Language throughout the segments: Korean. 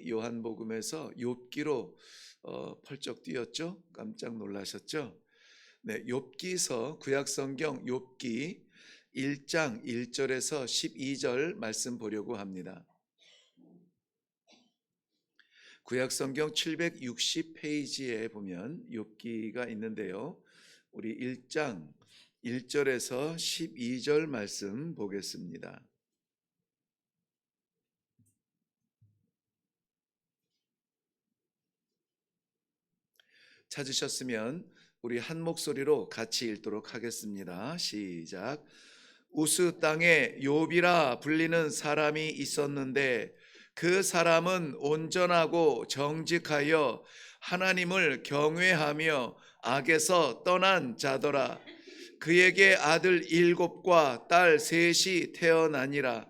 요한복음에서 욥기로 펄쩍 뛰었죠? 깜짝 놀라셨죠? 네, 욥기서 구약성경 욥기 1장 1절에서 12절 말씀 보려고 합니다. 구약성경 760페이지에 보면 욥기가 있는데요. 우리 1장 1절에서 12절 말씀 보겠습니다. 찾으셨으면 우리 한 목소리로 같이 읽도록 하겠습니다. 시작. 우스 땅에 욥이라 불리는 사람이 있었는데 그 사람은 온전하고 정직하여 하나님을 경외하며 악에서 떠난 자더라. 그에게 아들 7과 딸 3이 태어나니라.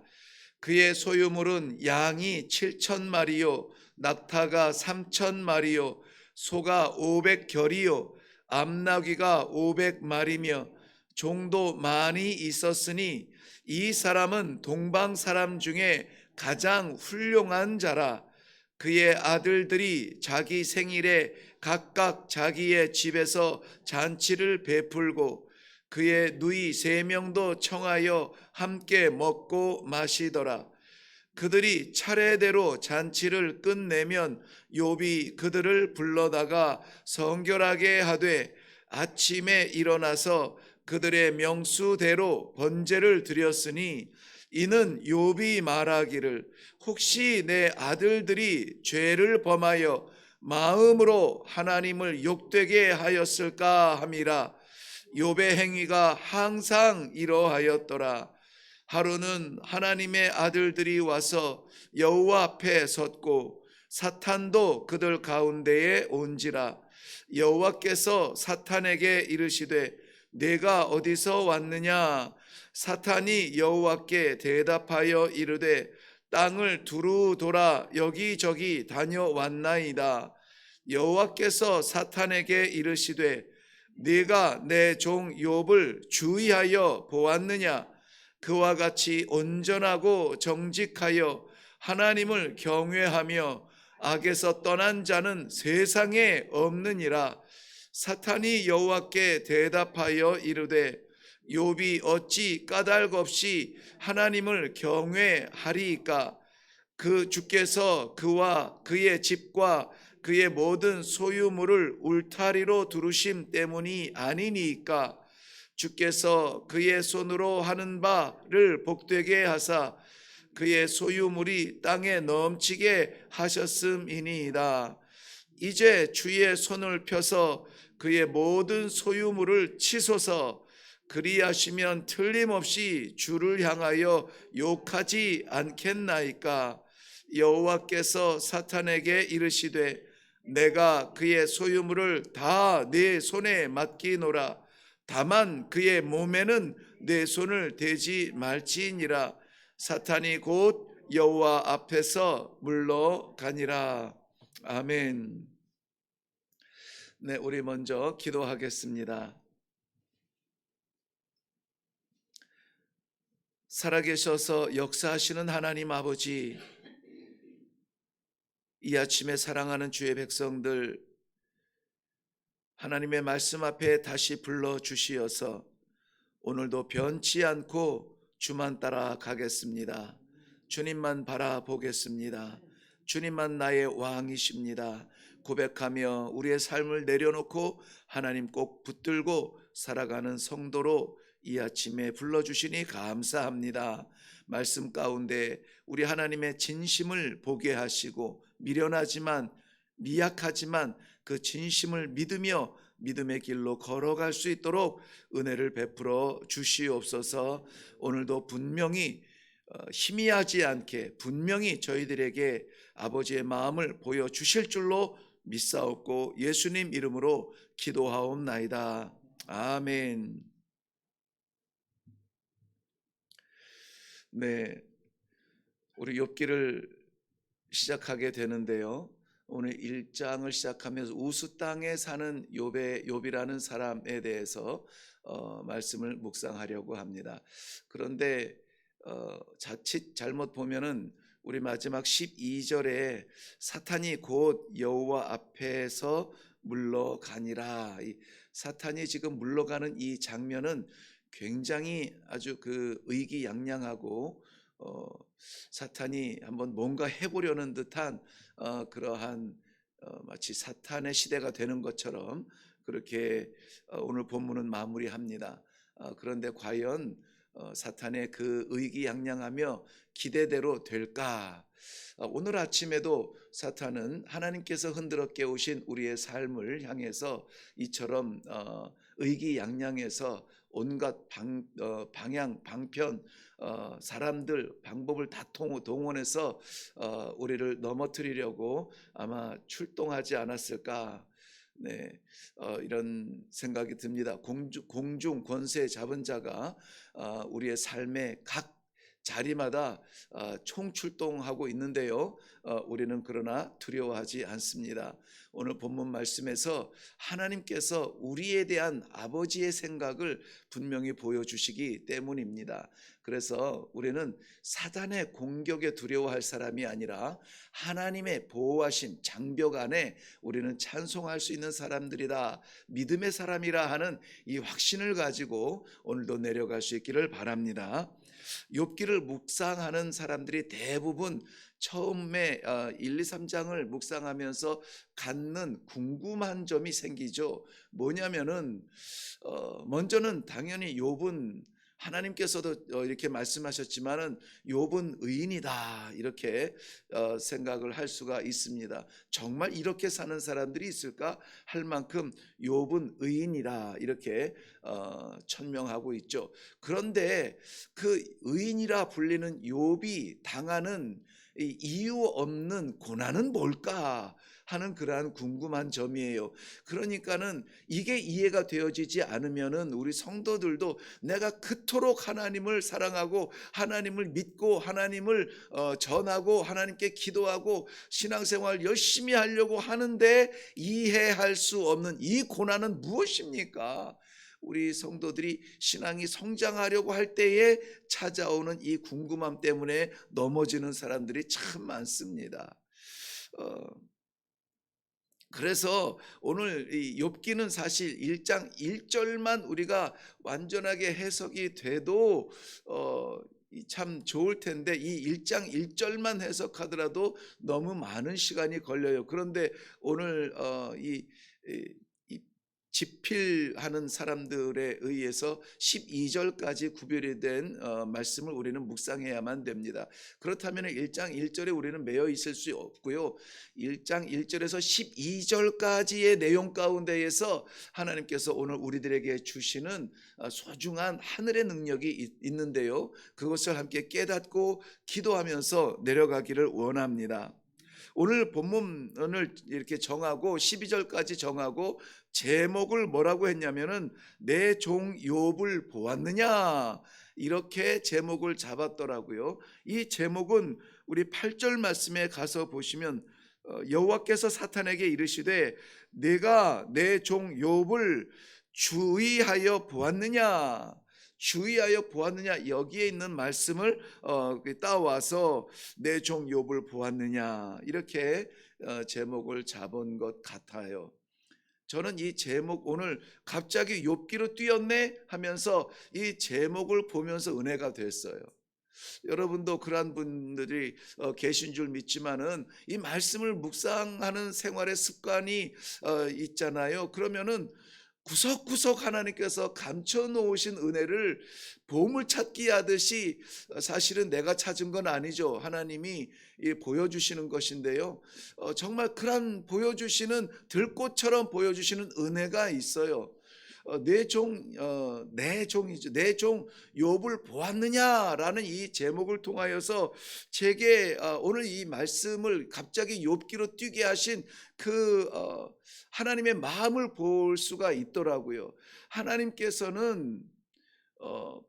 그의 소유물은 양이 7,000마리요 낙타가 3,000마리요 소가 500결이요 암나귀가 500마리며 종도 많이 있었으니 이 사람은 동방 사람 중에 가장 훌륭한 자라. 그의 아들들이 자기 생일에 각각 자기의 집에서 잔치를 베풀고 그의 누이 3명도 청하여 함께 먹고 마시더라. 그들이 차례대로 잔치를 끝내면 욥이 그들을 불러다가 성결하게 하되 아침에 일어나서 그들의 명수대로 번제를 드렸으니 이는 욥이 말하기를 혹시 내 아들들이 죄를 범하여 마음으로 하나님을 욕되게 하였을까 함이라. 욥의 행위가 항상 이러하였더라. 하루는 하나님의 아들들이 와서 여호와 앞에 섰고 사탄도 그들 가운데에 온지라. 여호와께서 사탄에게 이르시되 내가 어디서 왔느냐? 사탄이 여호와께 대답하여 이르되 땅을 두루 돌아 여기저기 다녀왔나이다. 여호와께서 사탄에게 이르시되 네가 내 종 욥을 주의하여 보았느냐? 그와 같이 온전하고 정직하여 하나님을 경외하며 악에서 떠난 자는 세상에 없느니라. 사탄이 여호와께 대답하여 이르되 욥이 어찌 까닭 없이 하나님을 경외하리이까? 그 주께서 그와 그의 집과 그의 모든 소유물을 울타리로 두르심 때문이 아니니까? 주께서 그의 손으로 하는 바를 복되게 하사 그의 소유물이 땅에 넘치게 하셨음이니이다. 이제 주의 손을 펴서 그의 모든 소유물을 치소서. 그리하시면 틀림없이 주를 향하여 욕하지 않겠나이까? 여호와께서 사탄에게 이르시되 내가 그의 소유물을 다 네 손에 맡기노라. 다만 그의 몸에는 내 손을 대지 말지니라. 사탄이 곧 여호와 앞에서 물러가니라. 아멘. 네, 우리 먼저 기도하겠습니다. 살아계셔서 역사하시는 하나님 아버지, 이 아침에 사랑하는 주의 백성들 하나님의 말씀 앞에 다시 불러주시어서 오늘도 변치 않고 주만 따라가겠습니다. 주님만 바라보겠습니다. 주님만 나의 왕이십니다. 고백하며 우리의 삶을 내려놓고 하나님 꼭 붙들고 살아가는 성도로 이 아침에 불러주시니 감사합니다. 말씀 가운데 우리 하나님의 진심을 보게 하시고 미련하지만 미약하지만 그 진심을 믿으며 믿음의 길로 걸어갈 수 있도록 은혜를 베풀어 주시옵소서. 오늘도 분명히 희미하지 않게 분명히 저희들에게 아버지의 마음을 보여주실 줄로 믿사옵고 예수님 이름으로 기도하옵나이다. 아멘. 네, 우리 욥기를 시작하게 되는데요. 오늘 1장을 시작하면서 우스 땅에 사는 욥이라는 사람에 대해서 말씀을 묵상하려고 합니다. 그런데 자칫 잘못 보면은 우리 마지막 12절에 사탄이 곧 여호와 앞에서 물러가니라. 이 사탄이 지금 물러가는 이 장면은 굉장히 아주 그 의기양양하고 사탄이 한번 뭔가 해보려는 듯한 그러한 마치 사탄의 시대가 되는 것처럼 그렇게 오늘 본문은 마무리합니다. 그런데 과연 사탄의 그 의기양양하며 기대대로 될까? 오늘 아침에도 사탄은 하나님께서 흔들어 깨우신 우리의 삶을 향해서 이처럼 의기양양해서 온갖 방향, 방편, 사람들, 방법을 다 동원해서 우리를 넘어뜨리려고 아마 출동하지 않았을까? 네, 이런 생각이 듭니다. 공중 권세 잡은 자가 우리의 삶의 각 자리마다 총출동하고 있는데요. 우리는 그러나 두려워하지 않습니다. 오늘 본문 말씀에서 하나님께서 우리에 대한 아버지의 생각을 분명히 보여주시기 때문입니다. 그래서 우리는 사단의 공격에 두려워할 사람이 아니라 하나님의 보호하신 장벽 안에 우리는 찬송할 수 있는 사람들이다, 믿음의 사람이라 하는 이 확신을 가지고 오늘도 내려갈 수 있기를 바랍니다. 욥기를 묵상하는 사람들이 대부분 처음에 1, 2, 3장을 묵상하면서 갖는 궁금한 점이 생기죠. 뭐냐면은 먼저는 당연히 욥은 하나님께서도 이렇게 말씀하셨지만은 욥은 의인이다, 이렇게 생각을 할 수가 있습니다. 정말 이렇게 사는 사람들이 있을까 할 만큼 욥은 의인이라 이렇게 천명하고 있죠. 그런데 그 의인이라 불리는 욥이 당하는 이유 없는 고난은 뭘까 하는 그러한 궁금한 점이에요. 그러니까는 이게 이해가 되어지지 않으면은 우리 성도들도 내가 그토록 하나님을 사랑하고 하나님을 믿고 하나님을 전하고 하나님께 기도하고 신앙생활 열심히 하려고 하는데 이해할 수 없는 이 고난은 무엇입니까? 우리 성도들이 신앙이 성장하려고 할 때에 찾아오는 이 궁금함 때문에 넘어지는 사람들이 참 많습니다. 그래서 오늘 이 욥기는 사실 1장 1절만 우리가 완전하게 해석이 돼도 참 좋을 텐데 이 1장 1절만 해석하더라도 너무 많은 시간이 걸려요. 그런데 오늘 이 집필하는 사람들에 의해서 12절까지 구별이 된 말씀을 우리는 묵상해야만 됩니다. 그렇다면 1장 1절에 우리는 매여 있을 수 없고요. 1장 1절에서 12절까지의 내용 가운데에서 하나님께서 오늘 우리들에게 주시는 소중한 하늘의 능력이 있는데요. 그것을 함께 깨닫고 기도하면서 내려가기를 원합니다. 오늘 본문을 이렇게 정하고 12절까지 정하고 제목을 뭐라고 했냐면은 내 종 욥을 보았느냐, 이렇게 제목을 잡았더라고요. 이 제목은 우리 8절 말씀에 가서 보시면 여호와께서 사탄에게 이르시되 내가 내 종 욥을 주의하여 보았느냐, 주의하여 보았느냐, 여기에 있는 말씀을 따와서 내 종 욥을 보았느냐, 이렇게 제목을 잡은 것 같아요. 저는 이 제목 오늘 갑자기 욥기로 뛰었네 하면서 이 제목을 보면서 은혜가 됐어요. 여러분도 그러한 분들이 계신 줄 믿지만은 이 말씀을 묵상하는 생활의 습관이 있잖아요. 그러면은 구석구석 하나님께서 감춰 놓으신 은혜를 보물찾기 하듯이 사실은 내가 찾은 건 아니죠. 하나님이 보여주시는 것인데요. 정말 그런 보여주시는 들꽃처럼 보여주시는 은혜가 있어요. 내 종이죠. 내 종 욥을 보았느냐라는 이 제목을 통하여서 제게 오늘 이 말씀을 갑자기 욥기로 뛰게 하신 그 하나님의 마음을 볼 수가 있더라고요. 하나님께서는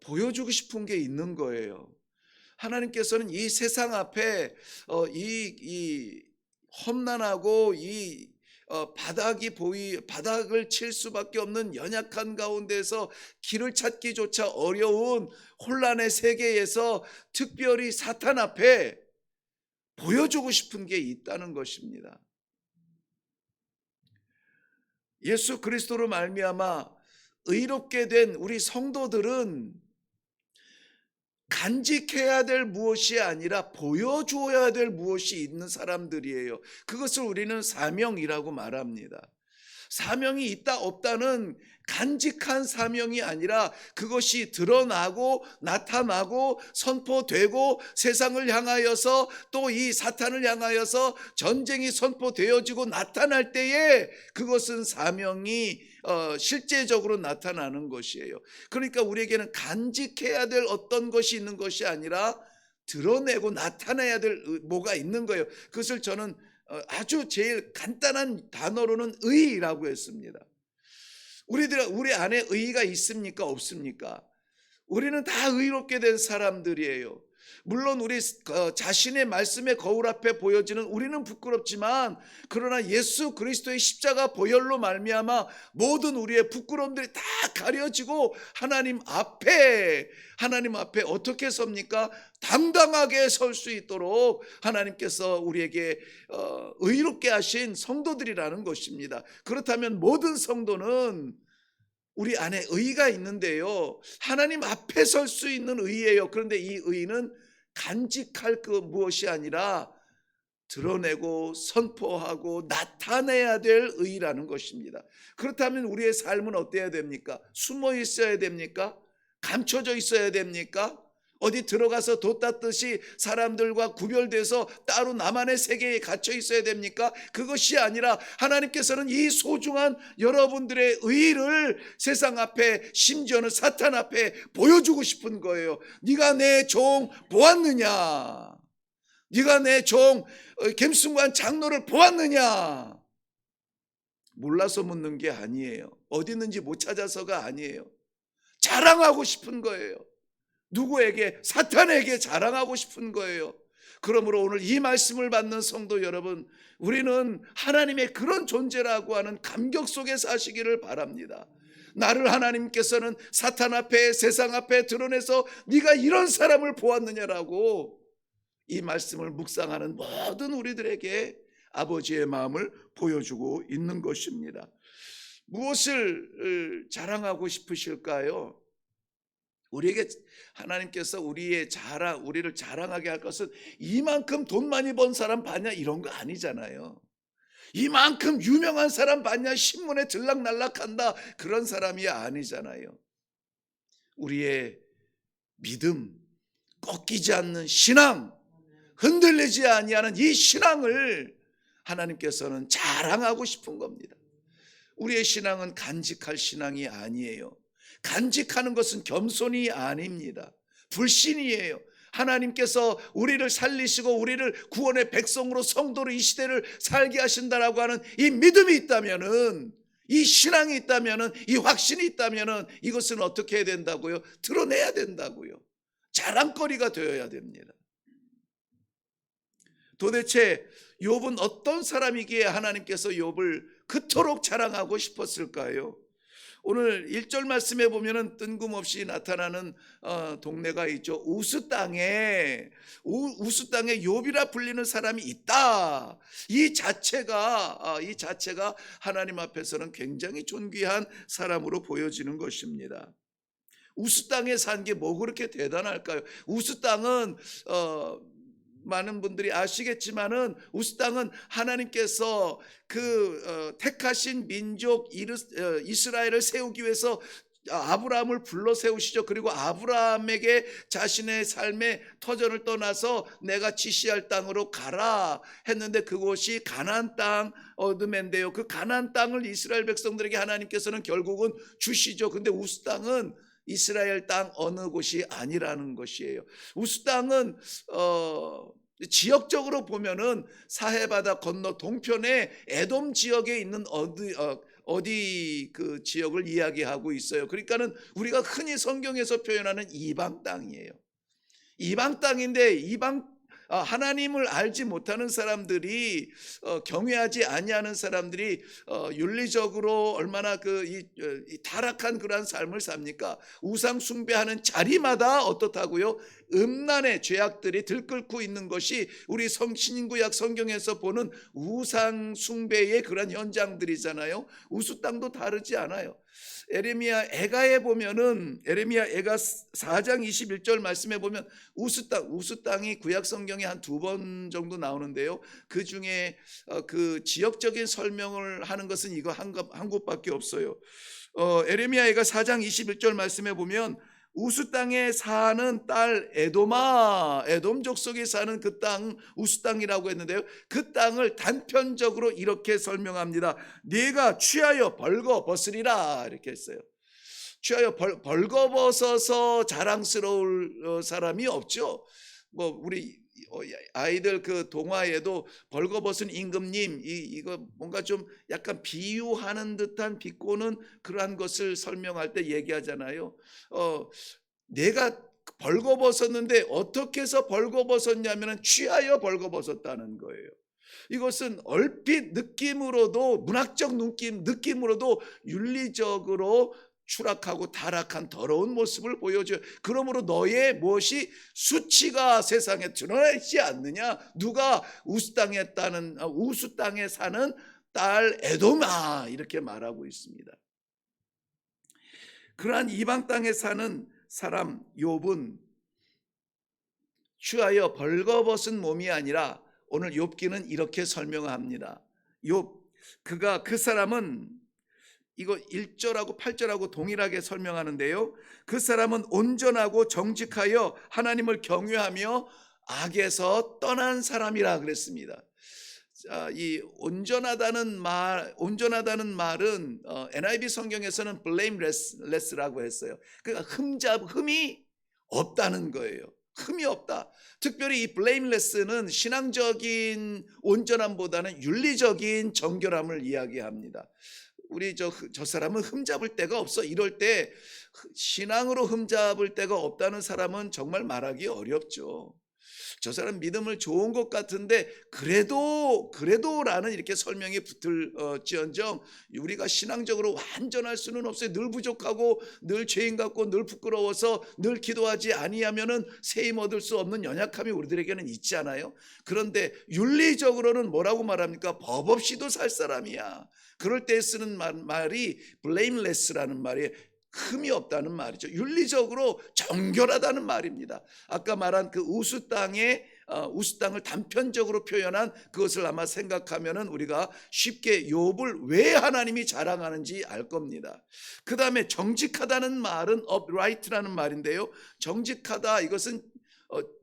보여주고 싶은 게 있는 거예요. 하나님께서는 이 세상 앞에 이 험난하고 이 바닥을 칠 수밖에 없는 연약한 가운데서 길을 찾기조차 어려운 혼란의 세계에서 특별히 사탄 앞에 보여주고 싶은 게 있다는 것입니다. 예수 그리스도로 말미암아 의롭게 된 우리 성도들은 간직해야 될 무엇이 아니라 보여주어야 될 무엇이 있는 사람들이에요. 그것을 우리는 사명이라고 말합니다. 사명이 있다 없다는 간직한 사명이 아니라 그것이 드러나고 나타나고 선포되고 세상을 향하여서 또 이 사탄을 향하여서 전쟁이 선포되어지고 나타날 때에 그것은 사명이 실제적으로 나타나는 것이에요. 그러니까 우리에게는 간직해야 될 어떤 것이 있는 것이 아니라 드러내고 나타내야 될 뭐가 있는 거예요. 그것을 저는 아주 제일 간단한 단어로는 의라고 했습니다. 우리 안에 의가 있습니까? 없습니까? 우리는 다 의롭게 된 사람들이에요. 물론 우리 자신의 말씀의 거울 앞에 보여지는 우리는 부끄럽지만 그러나 예수 그리스도의 십자가 보혈로 말미암아 모든 우리의 부끄러움들이 다 가려지고 하나님 앞에 어떻게 섭니까? 당당하게 설 수 있도록 하나님께서 우리에게 의롭게 하신 성도들이라는 것입니다. 그렇다면 모든 성도는 우리 안에 의가 있는데요, 하나님 앞에 설 수 있는 의예요. 그런데 이 의는 간직할 그 무엇이 아니라 드러내고 선포하고 나타내야 될 의라는 것입니다. 그렇다면 우리의 삶은 어때야 됩니까? 숨어 있어야 됩니까? 감춰져 있어야 됩니까? 어디 들어가서 돛땄듯이 사람들과 구별돼서 따로 나만의 세계에 갇혀 있어야 됩니까? 그것이 아니라 하나님께서는 이 소중한 여러분들의 의를 세상 앞에, 심지어는 사탄 앞에 보여주고 싶은 거예요. 네가 내 종 보았느냐? 네가 내 종 김순관 장로를 보았느냐? 몰라서 묻는 게 아니에요. 어디 있는지 못 찾아서가 아니에요. 자랑하고 싶은 거예요. 누구에게? 사탄에게 자랑하고 싶은 거예요. 그러므로 오늘 이 말씀을 받는 성도 여러분, 우리는 하나님의 그런 존재라고 하는 감격 속에 사시기를 바랍니다. 나를 하나님께서는 사탄 앞에, 세상 앞에 드러내서 네가 이런 사람을 보았느냐라고 이 말씀을 묵상하는 모든 우리들에게 아버지의 마음을 보여주고 있는 것입니다. 무엇을 자랑하고 싶으실까요? 우리에게 하나님께서 우리를 자랑하게 할 것은 이만큼 돈 많이 번 사람 봤냐 이런 거 아니잖아요. 이만큼 유명한 사람 봤냐, 신문에 들락날락한다, 그런 사람이 아니잖아요. 우리의 믿음, 꺾이지 않는 신앙, 흔들리지 아니하는 이 신앙을 하나님께서는 자랑하고 싶은 겁니다. 우리의 신앙은 간직할 신앙이 아니에요. 간직하는 것은 겸손이 아닙니다. 불신이에요. 하나님께서 우리를 살리시고 우리를 구원의 백성으로, 성도로 이 시대를 살게 하신다라고 하는 이 믿음이 있다면은, 이 신앙이 있다면은, 이 확신이 있다면은 이것은 어떻게 해야 된다고요? 드러내야 된다고요. 자랑거리가 되어야 됩니다. 도대체 욥은 어떤 사람이기에 하나님께서 욥을 그토록 자랑하고 싶었을까요? 오늘 1절 말씀에 보면은 뜬금없이 나타나는 동네가 있죠. 우스 땅에 욥이라 불리는 사람이 있다. 이 자체가 하나님 앞에서는 굉장히 존귀한 사람으로 보여지는 것입니다. 우스 땅에 산 게 뭐 그렇게 대단할까요? 우스 땅은 많은 분들이 아시겠지만은 우스 땅은 하나님께서 택하신 민족 이스라엘을 세우기 위해서 아브라함을 불러 세우시죠. 그리고 아브라함에게 자신의 삶의 터전을 떠나서 내가 지시할 땅으로 가라 했는데 그곳이 가나안 땅 얻음인데요. 그 가나안 땅을 이스라엘 백성들에게 하나님께서는 결국은 주시죠. 근데 우스 땅은 이스라엘 땅 어느 곳이 아니라는 것이에요. 우스 땅은 지역적으로 보면은 사해바다 건너 동편에 에돔 지역에 있는 어디 그 지역을 이야기하고 있어요. 그러니까는 우리가 흔히 성경에서 표현하는 이방 땅이에요. 이방 땅인데 하나님을 알지 못하는 사람들이, 경외하지 아니하는 사람들이 윤리적으로 얼마나 이 타락한 그러한 삶을 삽니까? 우상 숭배하는 자리마다 어떻다고요? 음란의 죄악들이 들끓고 있는 것이 우리 신구약 성경에서 보는 우상 숭배의 그런 현장들이잖아요. 우수 땅도 다르지 않아요. 에레미야 애가에 보면은 에레미야 애가 4장 21절 말씀에 보면 우수 땅이 구약 성경에 한 2번 정도 나오는데요. 그 중에 그 지역적인 설명을 하는 것은 이거 한 곳밖에 없어요. 에레미야 애가 4장 21절 말씀에 보면 우수 땅에 사는 딸 에돔아, 에돔 족속에 사는 그 땅 우수 땅이라고 했는데요. 그 땅을 단편적으로 이렇게 설명합니다. 네가 취하여 벌거벗으리라 이렇게 했어요. 취하여 벌거벗어서 자랑스러울 사람이 없죠. 뭐 우리 아이들 그 동화에도 벌거벗은 임금님 이거 뭔가 좀 약간 비유하는 듯한 비꼬는 그러한 것을 설명할 때 얘기하잖아요. 내가 벌거벗었는데 어떻게 해서 벌거벗었냐면 취하여 벌거벗었다는 거예요. 이것은 얼핏 느낌으로도 문학적 느낌으로도 윤리적으로 추락하고 타락한 더러운 모습을 보여줘요. 그러므로 너의 무엇이 수치가 세상에 드러나지 않느냐? 누가 우수 땅에 사는 딸 에돔아 이렇게 말하고 있습니다. 그러한 이방 땅에 사는 사람 욥은 취하여 벌거벗은 몸이 아니라 오늘 욥기는 이렇게 설명합니다. 그 사람은 이거 1절하고 8절하고 동일하게 설명하는데요. 그 사람은 온전하고 정직하여 하나님을 경외하며 악에서 떠난 사람이라 그랬습니다. 자, 이 온전하다는 말은 NIV 성경에서는 blameless라고 했어요. 그러니까 흠이 없다는 거예요. 흠이 없다. 특별히 이 blameless는 신앙적인 온전함보다는 윤리적인 정결함을 이야기합니다. 우리 저 사람은 흠잡을 데가 없어. 이럴 때 신앙으로 흠잡을 데가 없다는 사람은 정말 말하기 어렵죠. 저 사람 믿음을 좋은 것 같은데 그래도라는 이렇게 설명이 붙을지언정 우리가 신앙적으로 완전할 수는 없어요. 늘 부족하고 늘 죄인 같고 늘 부끄러워서 늘 기도하지 아니하면은 새 힘 얻을 수 없는 연약함이 우리들에게는 있잖아요. 그런데 윤리적으로는 뭐라고 말합니까? 법 없이도 살 사람이야. 그럴 때 쓰는 말이 blameless라는 말이에요. 흠이 없다는 말이죠. 윤리적으로 정결하다는 말입니다. 아까 말한 그 우수 땅을 단편적으로 표현한 그것을 아마 생각하면은 우리가 쉽게 욥을 왜 하나님이 자랑하는지 알 겁니다. 그 다음에 정직하다는 말은 upright라는 말인데요. 정직하다 이것은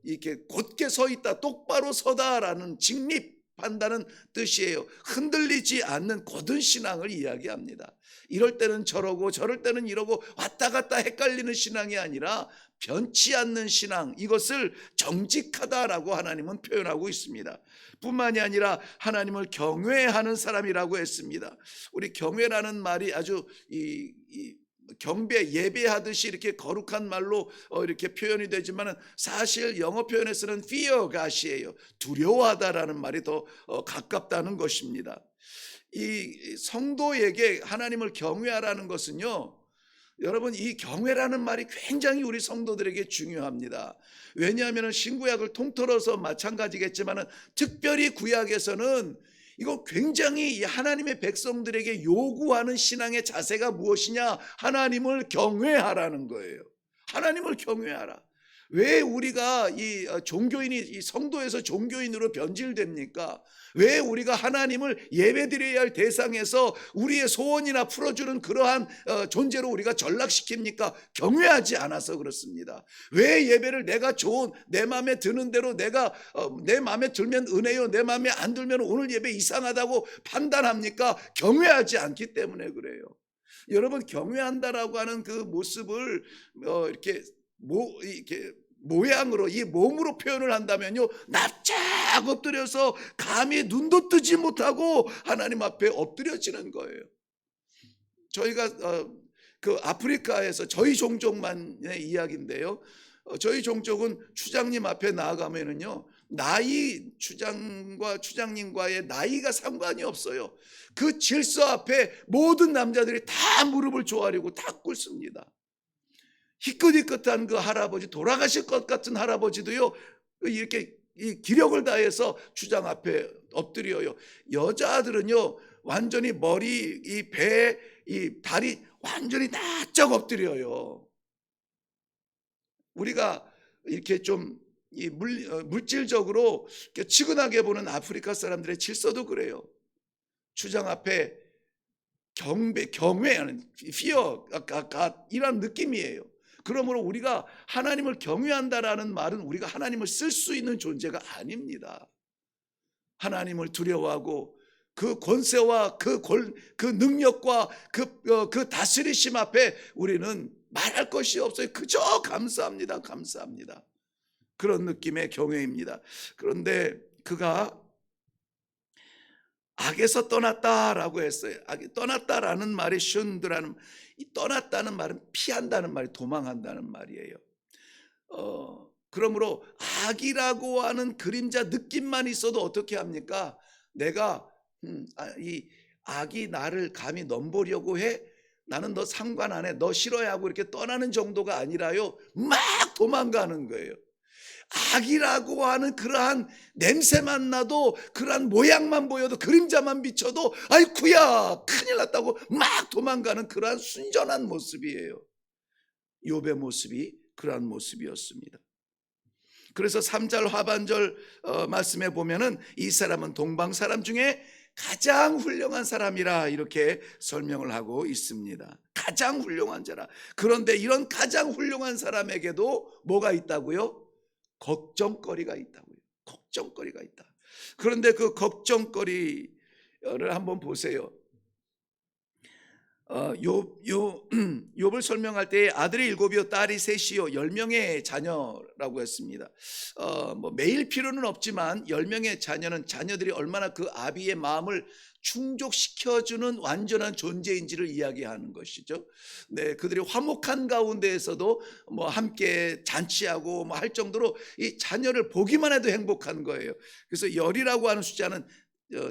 이렇게 곧게 서 있다, 똑바로 서다라는 직립한다는 뜻이에요. 흔들리지 않는 곧은 신앙을 이야기합니다. 이럴 때는 저러고 저럴 때는 이러고 왔다 갔다 헷갈리는 신앙이 아니라 변치 않는 신앙, 이것을 정직하다라고 하나님은 표현하고 있습니다. 뿐만이 아니라 하나님을 경외하는 사람이라고 했습니다. 우리 경외라는 말이 아주 경배, 예배하듯이 이렇게 거룩한 말로 이렇게 표현이 되지만 사실 영어 표현에서는 fear God이에요. 두려워하다라는 말이 더 가깝다는 것입니다. 이 성도에게 하나님을 경외하라는 것은요, 여러분 이 경외라는 말이 굉장히 우리 성도들에게 중요합니다. 왜냐하면 신구약을 통틀어서 마찬가지겠지만 특별히 구약에서는 이거 굉장히 하나님의 백성들에게 요구하는 신앙의 자세가 무엇이냐? 하나님을 경외하라는 거예요. 하나님을 경외하라. 왜 우리가 이 성도에서 종교인으로 변질됩니까? 왜 우리가 하나님을 예배드려야 할 대상에서 우리의 소원이나 풀어주는 그러한 존재로 우리가 전락시킵니까? 경외하지 않아서 그렇습니다. 왜 예배를 내가 좋은 내 마음에 드는 대로 내 마음에 들면 은혜요, 내 마음에 안 들면 오늘 예배 이상하다고 판단합니까? 경외하지 않기 때문에 그래요. 여러분 경외한다라고 하는 그 모습을 이렇게 모양으로 이 몸으로 표현을 한다면요, 납작 엎드려서 감히 눈도 뜨지 못하고 하나님 앞에 엎드려지는 거예요. 저희가 그 아프리카에서 저희 종족만의 이야기인데요, 저희 종족은 추장님 앞에 나아가면은요, 추장님과의 나이가 상관이 없어요. 그 질서 앞에 모든 남자들이 다 무릎을 조아리고 다 꿇습니다. 희끗희끗한 그 할아버지, 돌아가실 것 같은 할아버지도요, 이렇게 이 기력을 다해서 주장 앞에 엎드려요. 여자들은요, 완전히 머리, 이 배, 이 다리 완전히 납작 엎드려요. 우리가 이렇게 좀 이 물질적으로 이렇게 측은하게 보는 아프리카 사람들의 질서도 그래요. 주장 앞에 경외하는 fear, 이런 느낌이에요. 그러므로 우리가 하나님을 경외한다라는 말은 우리가 하나님을 쓸 수 있는 존재가 아닙니다. 하나님을 두려워하고 그 권세와 그 능력과 그 다스리심 앞에 우리는 말할 것이 없어요. 그저 감사합니다. 감사합니다. 그런 느낌의 경외입니다. 그런데 그가 악에서 떠났다라고 했어요. 떠났다라는 말이 슌드라는, 이 떠났다는 말은 피한다는 말이, 도망한다는 말이에요. 그러므로 악이라고 하는 그림자 느낌만 있어도 어떻게 합니까? 내가 이 악이 나를 감히 넘보려고 해? 나는 너 상관 안 해. 너 싫어야 하고 이렇게 떠나는 정도가 아니라요, 막 도망가는 거예요. 악이라고 하는 그러한 냄새만 나도, 그러한 모양만 보여도, 그림자만 비춰도 아이쿠야 큰일 났다고 막 도망가는 그러한 순전한 모습이에요. 욥의 모습이 그러한 모습이었습니다. 그래서 3절 하반절 말씀에 보면은 이 사람은 동방 사람 중에 가장 훌륭한 사람이라 이렇게 설명을 하고 있습니다. 가장 훌륭한 자라. 그런데 이런 가장 훌륭한 사람에게도 뭐가 있다고요? 걱정거리가 있다고요. 걱정거리가 있다. 그런데 그 걱정거리를 한번 보세요. 욥을 설명할 때 아들이 7이요 딸이 3이요 10명의 자녀라고 했습니다. 뭐 매일 필요는 없지만 10명의 자녀는 자녀들이 얼마나 그 아비의 마음을 충족시켜주는 완전한 존재인지를 이야기하는 것이죠. 네, 그들이 화목한 가운데에서도 뭐 함께 잔치하고 뭐 할 정도로 이 자녀를 보기만 해도 행복한 거예요. 그래서 열이라고 하는 숫자는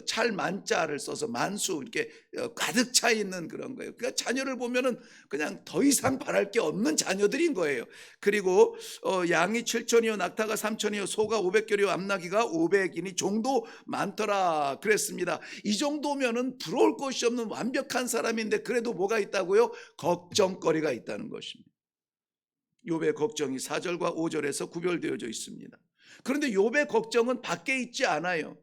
찰만자를 써서 만수, 이렇게 가득 차 있는 그런 거예요. 그러니까 자녀를 보면은 그냥 더 이상 바랄 게 없는 자녀들인 거예요. 그리고 양이 7천이요 낙타가 3천이요 소가 500결이요 암나귀가 500이니 종도 많더라 그랬습니다. 이 정도면은 부러울 것이 없는 완벽한 사람인데, 그래도 뭐가 있다고요? 걱정거리가 있다는 것입니다. 욥의 걱정이 4절과 5절에서 구별되어져 있습니다. 그런데 욥의 걱정은 밖에 있지 않아요.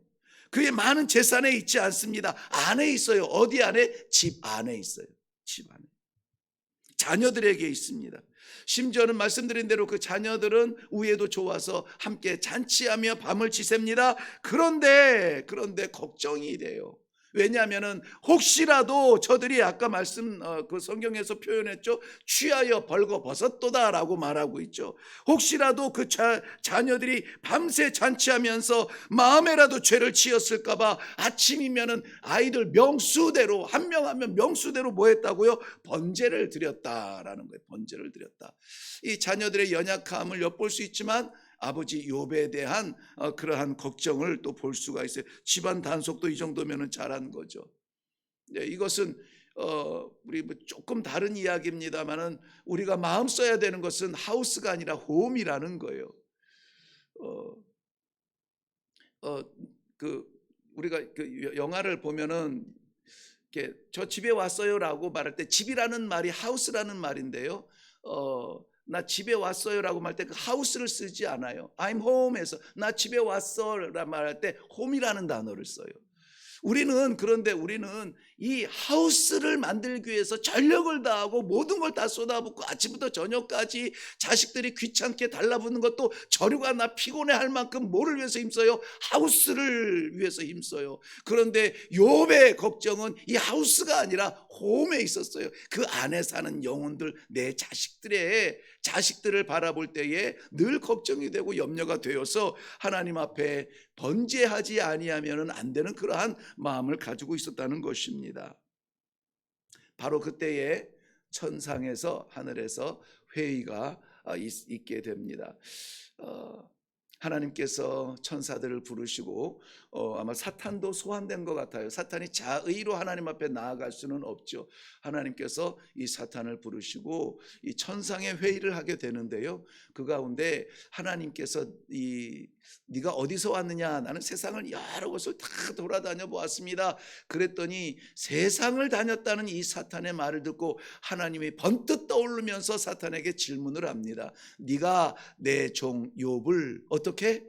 그의 많은 재산에 있지 않습니다. 안에 있어요. 어디 안에? 집 안에 있어요. 집 안에. 자녀들에게 있습니다. 심지어는 말씀드린 대로 그 자녀들은 우애도 좋아서 함께 잔치하며 밤을 지셉니다. 그런데 걱정이 돼요. 왜냐하면은 혹시라도 저들이 아까 말씀 그 성경에서 표현했죠. 취하여 벌거벗었도다라고 말하고 있죠. 혹시라도 그 자녀들이 밤새 잔치하면서 마음에라도 죄를 지었을까 봐 아침이면은 아이들 명수대로 한 명 한 명 명수대로 뭐 했다고요? 번제를 드렸다라는 거예요. 번제를 드렸다. 이 자녀들의 연약함을 엿볼 수 있지만 아버지 욥에 대한 그러한 걱정을 또 볼 수가 있어요. 집안 단속도 이 정도면은 잘한 거죠. 네, 이것은 우리 뭐 조금 다른 이야기입니다만은 우리가 마음 써야 되는 것은 하우스가 아니라 홈이라는 거예요. 그 우리가 그 영화를 보면은 이렇게 저 집에 왔어요라고 말할 때 집이라는 말이 하우스라는 말인데요. 나 집에 왔어요라고 말할 때 그 하우스를 쓰지 않아요. I'm home에서 나 집에 왔어라 말할 때 home이라는 단어를 써요. 그런데 우리는 이 하우스를 만들기 위해서 전력을 다하고 모든 걸 다 쏟아붓고 아침부터 저녁까지 자식들이 귀찮게 달라붙는 것도 저리가 나 피곤해 할 만큼 뭐를 위해서 힘써요? 하우스를 위해서 힘써요. 그런데 욥의 걱정은 이 하우스가 아니라 홈에 있었어요. 그 안에 사는 영혼들, 내 자식들을 바라볼 때에 늘 걱정이 되고 염려가 되어서 하나님 앞에 번제하지 아니하면 안 되는 그러한 마음을 가지고 있었다는 것입니다. 바로 그때에 천상에서 하늘에서 회의가 있게 됩니다. 하나님께서 천사들을 부르시고 아마 사탄도 소환된 것 같아요. 사탄이 자의로 하나님 앞에 나아갈 수는 없죠. 하나님께서 이 사탄을 부르시고 이 천상의 회의를 하게 되는데요. 그 가운데 하나님께서 네가 어디서 왔느냐? 나는 세상을 여러 곳을 다 돌아다녀 보았습니다. 그랬더니 세상을 다녔다는 이 사탄의 말을 듣고 하나님이 번뜩 떠오르면서 사탄에게 질문을 합니다. 네가 내 종 욥을 어떻게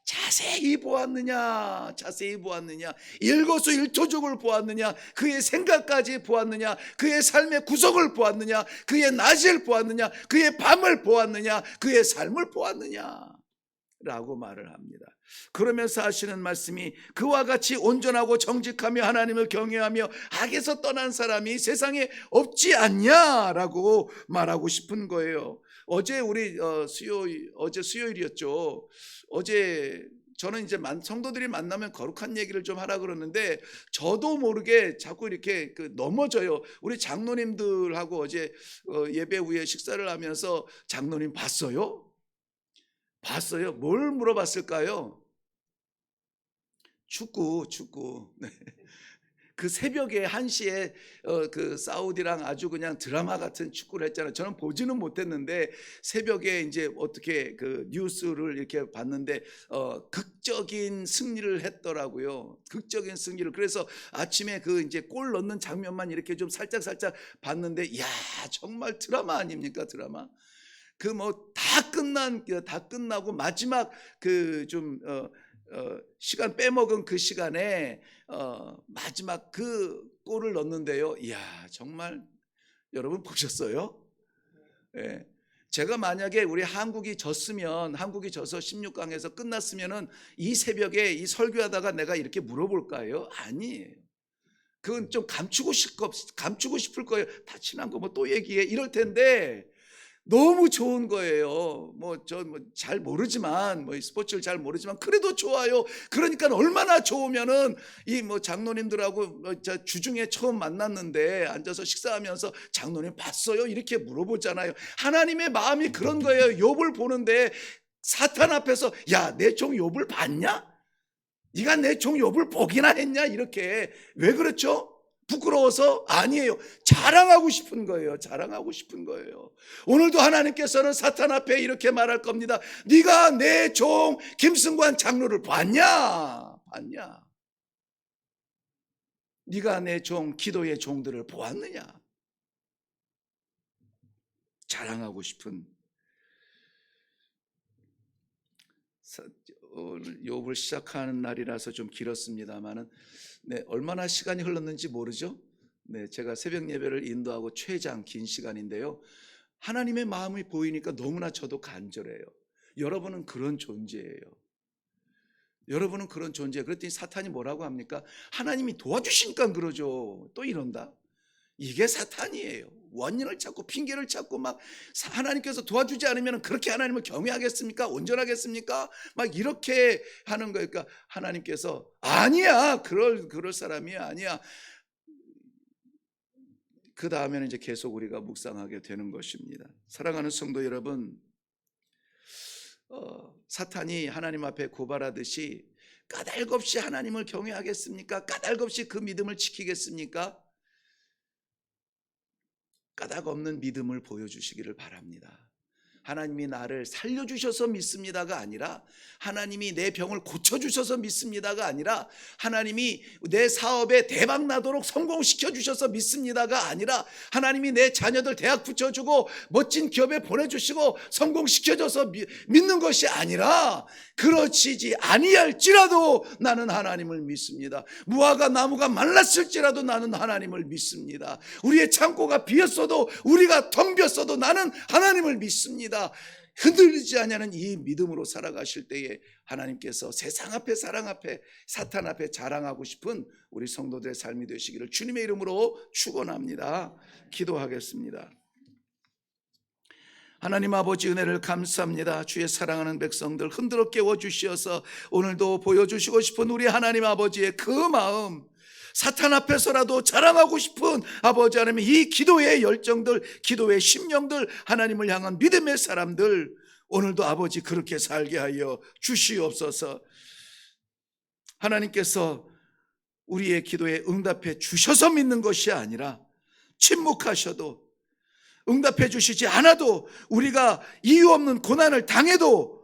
자세히 보았느냐? 자세히 보았느냐? 일거수일투족을 보았느냐? 그의 생각까지 보았느냐? 그의 삶의 구석을 보았느냐? 그의 낮을 보았느냐? 그의 밤을 보았느냐? 그의 삶을 보았느냐? 라고 말을 합니다. 그러면서 하시는 말씀이 그와 같이 온전하고 정직하며 하나님을 경외하며 악에서 떠난 사람이 세상에 없지 않냐라고 말하고 싶은 거예요. 어제 우리 어제 수요일이었죠. 어제 저는 이제 성도들이 만나면 거룩한 얘기를 좀 하라 그러는데 저도 모르게 자꾸 이렇게 넘어져요. 우리 장로님들하고 어제 예배 후에 식사를 하면서 장로님 봤어요? 봤어요? 뭘 물어봤을까요? 축구. 네. 그 새벽에 1시에 그 사우디랑 아주 그냥 드라마 같은 축구를 했잖아요. 저는 보지는 못했는데 새벽에 이제 어떻게 그 뉴스를 이렇게 봤는데 극적인 승리를 했더라고요. 극적인 승리를. 그래서 아침에 그 이제 골 넣는 장면만 이렇게 좀 살짝 봤는데, 이야, 정말 드라마 아닙니까? 드라마. 그 뭐 다 끝나고 마지막 그 좀 시간 빼먹은 그 시간에 마지막 그 골을 넣는데요. 이야, 정말 여러분 보셨어요? 예. 제가 만약에 우리 한국이 져서 16강에서 끝났으면은 이 새벽에 이 설교하다가 내가 이렇게 물어볼까요? 아니에요. 그건 좀 감추고 싶을 거예요. 다 친한 거 뭐 또 얘기해 이럴 텐데 너무 좋은 거예요. 잘 모르지만 스포츠를 잘 모르지만 그래도 좋아요. 그러니까 얼마나 좋으면은 이 장로님들하고 주중에 처음 만났는데 앉아서 식사하면서 장로님 봤어요? 이렇게 물어보잖아요. 하나님의 마음이 그런 거예요. 욥을 보는데 사탄 앞에서 야, 내 종 욥을 봤냐? 네가 내 종 욥을 보기나 했냐? 이렇게. 왜 그렇죠? 부끄러워서? 아니에요. 자랑하고 싶은 거예요. 자랑하고 싶은 거예요. 오늘도 하나님께서는 사탄 앞에 이렇게 말할 겁니다. 네가 내 종 김승관 장로를 봤냐? 네가 내 종 기도의 종들을 보았느냐? 자랑하고 싶은. 오늘 욥을 시작하는 날이라서 좀 길었습니다만은 얼마나 시간이 흘렀는지 모르죠. 제가 새벽 예배를 인도하고 최장 긴 시간인데요. 하나님의 마음이 보이니까 너무나 저도 간절해요. 여러분은 그런 존재예요. 여러분은 그런 존재예요. 그랬더니 사탄이 뭐라고 합니까? 하나님이 도와주시니까 그러죠. 또 이런다. 이게 사탄이에요. 원인을 찾고 핑계를 찾고 막 하나님께서 도와주지 않으면 그렇게 하나님을 경외하겠습니까? 온전하겠습니까? 막 이렇게 하는 거니까 하나님께서 아니야. 그럴 사람이 아니야. 그 다음에는 이제 계속 우리가 묵상하게 되는 것입니다. 사랑하는 성도 여러분, 사탄이 하나님 앞에 고발하듯이 까닭없이 하나님을 경외하겠습니까? 까닭없이 그 믿음을 지키겠습니까? 까닭 없는 믿음을 보여주시기를 바랍니다. 하나님이 나를 살려주셔서 믿습니다가 아니라, 하나님이 내 병을 고쳐주셔서 믿습니다가 아니라, 하나님이 내 사업에 대박 나도록 성공시켜 주셔서 믿습니다가 아니라, 하나님이 내 자녀들 대학 붙여주고 멋진 기업에 보내주시고 성공시켜줘서 믿는 것이 아니라, 그렇지 아니할지라도 나는 하나님을 믿습니다. 무화과 나무가 말랐을지라도 나는 하나님을 믿습니다. 우리의 창고가 비었어도, 우리가 덤볐어도 나는 하나님을 믿습니다. 흔들리지 않냐는 이 믿음으로 살아가실 때에 하나님께서 세상 앞에, 사랑 앞에, 사탄 앞에 자랑하고 싶은 우리 성도들의 삶이 되시기를 주님의 이름으로 축원합니다. 기도하겠습니다. 하나님 아버지, 은혜를 감사합니다. 주의 사랑하는 백성들 흔들어 깨워주시어서 오늘도 보여주시고 싶은 우리 하나님 아버지의 그 마음, 사탄 앞에서라도 자랑하고 싶은 아버지 하나님, 이 기도의 열정들, 기도의 심령들, 하나님을 향한 믿음의 사람들, 오늘도 아버지 그렇게 살게 하여 주시옵소서. 하나님께서 우리의 기도에 응답해 주셔서 믿는 것이 아니라 침묵하셔도 응답해 주시지 않아도 우리가 이유 없는 고난을 당해도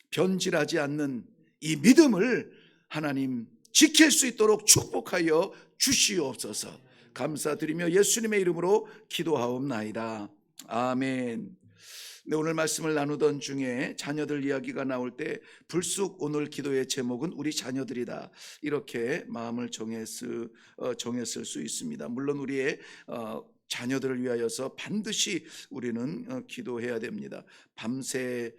변질하지 않는 이 믿음을 하나님 지킬 수 있도록 축복하여 주시옵소서. 감사드리며 예수님의 이름으로 기도하옵나이다. 아멘. 네, 오늘 말씀을 나누던 중에 자녀들 이야기가 나올 때 불쑥 오늘 기도의 제목은 우리 자녀들이다, 이렇게 마음을 정했을 수 있습니다. 물론 우리의 자녀들을 위하여서 반드시 우리는 기도해야 됩니다. 밤새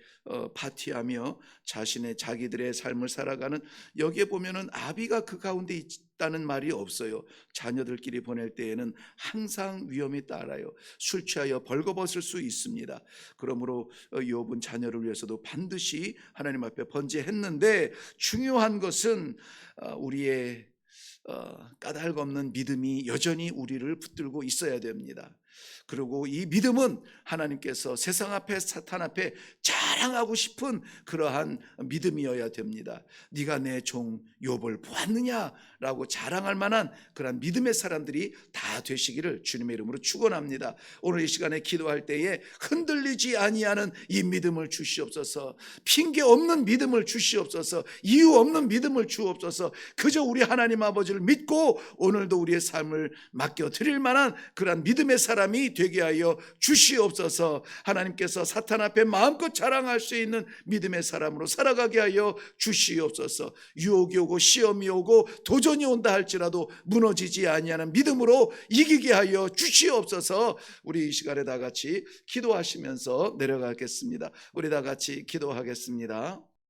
파티하며 자기들의 삶을 살아가는, 여기에 보면은 아비가 그 가운데 있다는 말이 없어요. 자녀들끼리 보낼 때에는 항상 위험이 따라요. 술 취하여 벌거벗을 수 있습니다. 그러므로 욥은 자녀를 위해서도 반드시 하나님 앞에 번제했는데, 중요한 것은 우리의 까닭없는 믿음이 여전히 우리를 붙들고 있어야 됩니다. 그리고 이 믿음은 하나님께서 세상 앞에, 사탄 앞에 자랑하고 싶은 그러한 믿음이어야 됩니다. 네가 내 종 욥을 보았느냐라고 자랑할 만한 그러한 믿음의 사람들이 다 되시기를 주님의 이름으로 축원합니다. 오늘 이 시간에 기도할 때에 흔들리지 아니하는 이 믿음을 주시옵소서. 핑계 없는 믿음을 주시옵소서. 이유 없는 믿음을 주옵소서. 그저 우리 하나님 아버지를 믿고 오늘도 우리의 삶을 맡겨 드릴 만한 그러한 믿음의 사람이 되게 하여 주시옵소서. 하나님께서 사탄 앞에 마음껏 자랑할 수 있는 믿음의 사람으로 살아가게 하여 주시옵소서. 유혹이 오고 시험이 오고 도전이 온다 할지라도 무너지지 아니하는 믿음으로 이기게 하여 주시옵소서. 우리 이 시간에 다 같이 기도하시면서 내려가겠습니다. 우리 다 같이 기도하겠습니다.